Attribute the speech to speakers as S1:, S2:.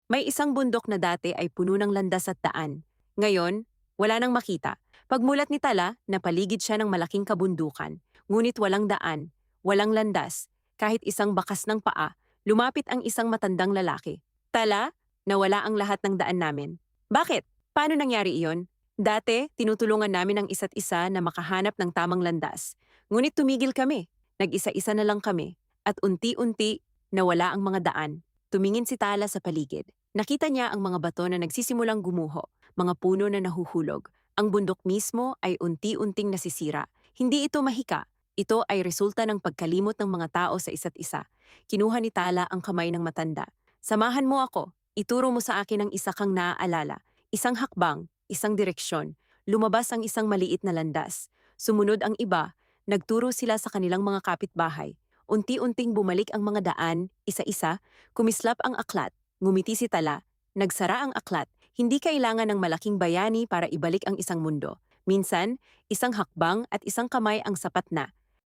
S1: May isang bundok na dati ay puno ng landas at daan. Ngayon, wala nang makita. Pagmulat ni Tala, napaligid siya ng malaking kabundukan. Ngunit walang daan, walang landas. Kahit isang bakas ng paa, lumapit ang isang matandang lalaki. Tala, nawala ang lahat ng daan namin. Bakit? Paano nangyari iyon? Dati, tinutulungan namin ang isa't isa na makahanap ng tamang landas. Ngunit tumigil kami. Nag-isa-isa na lang kami. At unti-unti, nawala ang mga daan. Tumingin si Tala sa paligid. Nakita niya ang mga bato na nagsisimulang gumuho, mga puno na nahuhulog. Ang bundok mismo ay unti-unting nasisira. Hindi ito mahika. Ito ay resulta ng pagkalimot ng mga tao sa isa't isa. Kinuha ni Tala ang kamay ng matanda. Samahan mo ako. Ituro mo sa akin ang isa kang naaalala. Isang hakbang, isang direksyon. Lumabas ang isang maliit na landas. Sumunod ang iba. Nagturo sila sa kanilang mga kapitbahay. Unti-unting bumalik ang mga daan, isa-isa, kumislap ang aklat. Ngumiti si Tala, nagsara ang aklat. Hindi kailangan ng malaking bayani para ibalik ang isang mundo. Minsan, isang hakbang at isang kamay ang sapat na.